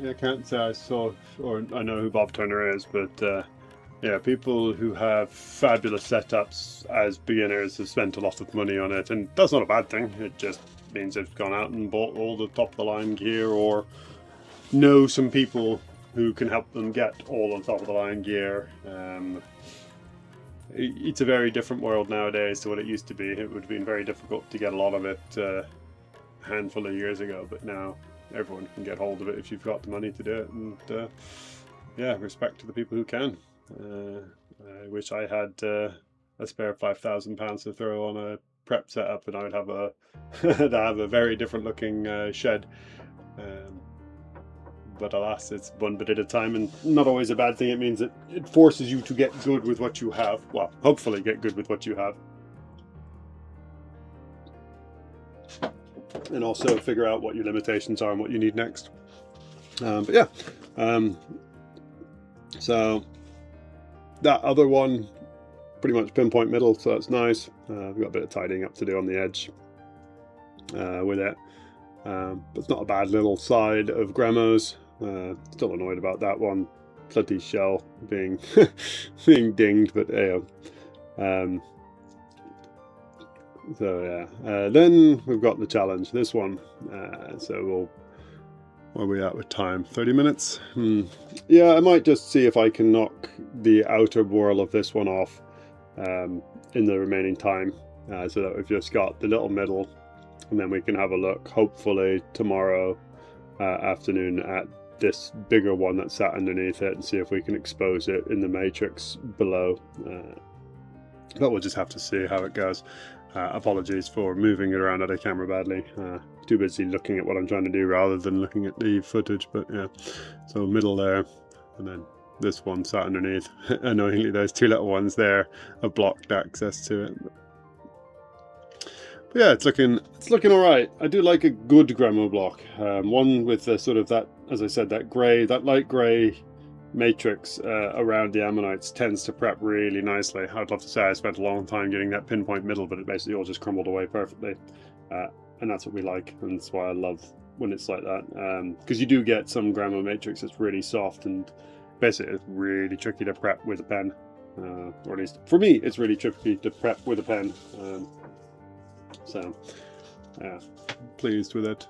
I can't say I saw or I know who Bob Turner is, but yeah, people who have fabulous setups as beginners have spent a lot of money on it, and that's not a bad thing. It just means they've gone out and bought all the top of the line gear, or know some people who can help them get all the top of the line gear. It's a very different world nowadays to what it used to be. It would have been very difficult to get a lot of it a handful of years ago, but now everyone can get hold of it if you've got the money to do it. And yeah, respect to the people who can. I wish I had a spare £5,000 to throw on a prep setup, and I would have a to have a very different looking shed. But alas, it's one bit at a time, and not always a bad thing. It means that it forces you to get good with what you have. Well, hopefully get good with what you have. And also figure out what your limitations are and what you need next. But yeah, so that other one, pretty much pinpoint middle, so that's nice. We've got a bit of tidying up to do on the edge with it. But it's not a bad little side of Gremmo's. Still annoyed about that one bloody shell being being dinged, but yeah. So yeah, then we've got the challenge, this one. So where are we at with time? 30 minutes? Yeah, I might just see if I can knock the outer whorl of this one off in the remaining time, so that we've just got the little middle, and then we can have a look, hopefully tomorrow afternoon, at this bigger one that's sat underneath it, and see if we can expose it in the matrix below. But we'll just have to see how it goes. Apologies for moving it around at a camera badly. Too busy looking at what I'm trying to do rather than looking at the footage. But yeah, so middle there, and then this one sat underneath. Annoyingly, those two little ones there have blocked access to it. But yeah, it's looking all right. I do like a good Gremmo block. One with the sort of that, as I said, that light grey matrix around the ammonites tends to prep really nicely. I'd love to say I spent a long time getting that pinpoint middle, but it basically all just crumbled away perfectly. And that's what we like, and that's why I love when it's like that. Because you do get some Gremmo matrix that's really soft, and basically it's really tricky to prep with a pen. Or at least for me, it's really tricky to prep with a pen. So yeah, pleased with it.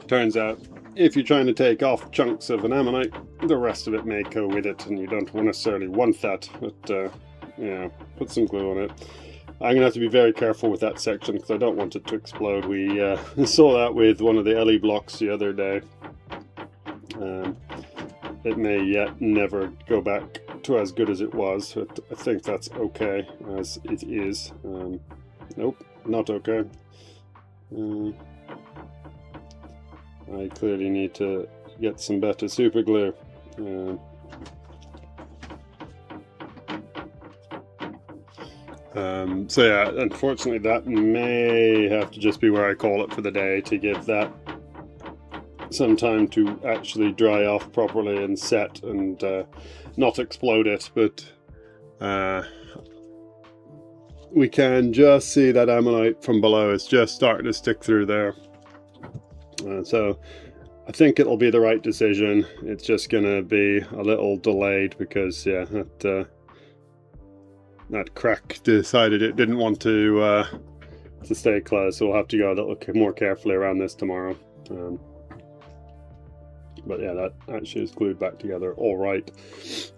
Turns out, if you're trying to take off chunks of an ammonite, the rest of it may go with it, and you don't necessarily want that. But yeah, put some glue on it. I'm going to have to be very careful with that section because I don't want it to explode. We saw that with one of the LE blocks the other day. It may yet never go back to as good as it was, but I think that's okay as it is. Nope, not okay. I clearly need to get some better super glue. So yeah, unfortunately that may have to just be where I call it for the day to give that some time to actually dry off properly and set and not explode it, but we can just see that ammonite from below is just starting to stick through there. So I think it'll be the right decision. It's just gonna be a little delayed because yeah, that crack decided it didn't want to stay closed, so we'll have to go a little more carefully around this tomorrow. But yeah, that actually is glued back together all right.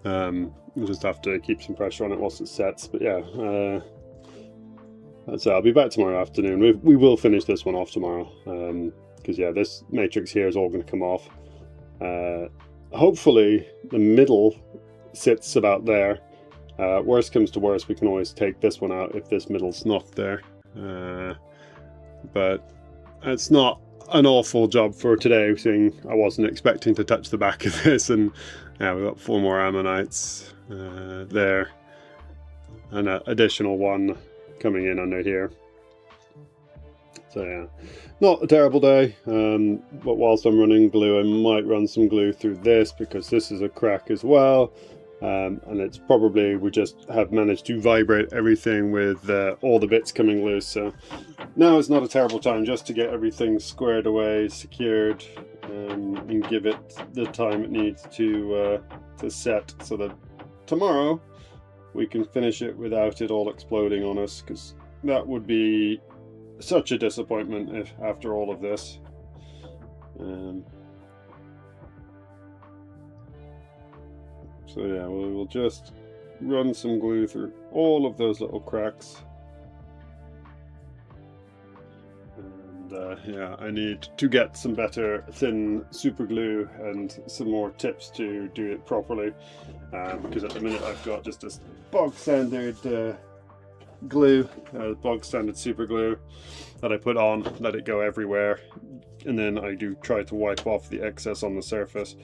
We'll just have to keep some pressure on it whilst it sets. But yeah, so I'll be back tomorrow afternoon. We will finish this one off tomorrow because yeah, this matrix here is all going to come off. Hopefully the middle sits about there. Worst comes to worst, we can always take this one out if this middle's not there. But it's not an awful job for today, seeing I wasn't expecting to touch the back of this, and yeah, we've got 4 more ammonites there, and an additional one coming in under here. So yeah, not a terrible day, but whilst I'm running glue, I might run some glue through this because this is a crack as well. And it's probably we just have managed to vibrate everything with all the bits coming loose. So now is not a terrible time just to get everything squared away, secured, and give it the time it needs to set, so that tomorrow we can finish it without it all exploding on us, because that would be such a disappointment if after all of this. So yeah, we will just run some glue through all of those little cracks. And yeah, I need to get some better thin super glue and some more tips to do it properly. Because at the minute I've got just a bog standard glue, bog standard super glue that I put on, let it go everywhere. And then I do try to wipe off the excess on the surface.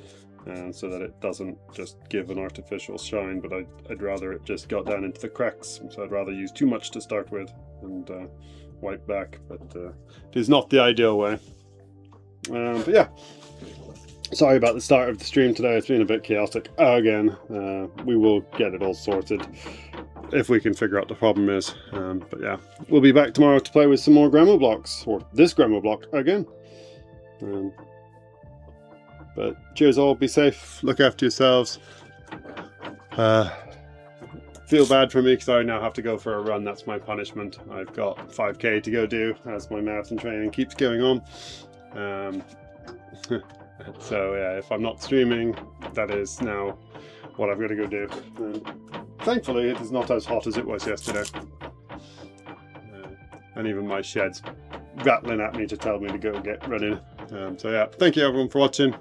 So that it doesn't just give an artificial shine, but I'd rather it just got down into the cracks. So I'd rather use too much to start with and wipe back, but it is not the ideal way. But yeah, sorry about the start of the stream today. It's been a bit chaotic again. We will get it all sorted if we can figure out the problem is. But yeah, we'll be back tomorrow to play with some more Dremel blocks, or this Dremel block again. But cheers all, be safe, look after yourselves. Feel bad for me because I now have to go for a run. That's my punishment. I've got 5k to go do as my marathon training keeps going on. So yeah, if I'm not streaming, that is now what I've got to go do. Thankfully it is not as hot as it was yesterday. And even my shed's rattling at me to tell me to go get running. So yeah, thank you everyone for watching.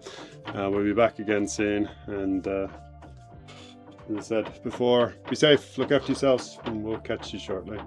We'll be back again soon, and as I said before, be safe, look after yourselves, and we'll catch you shortly.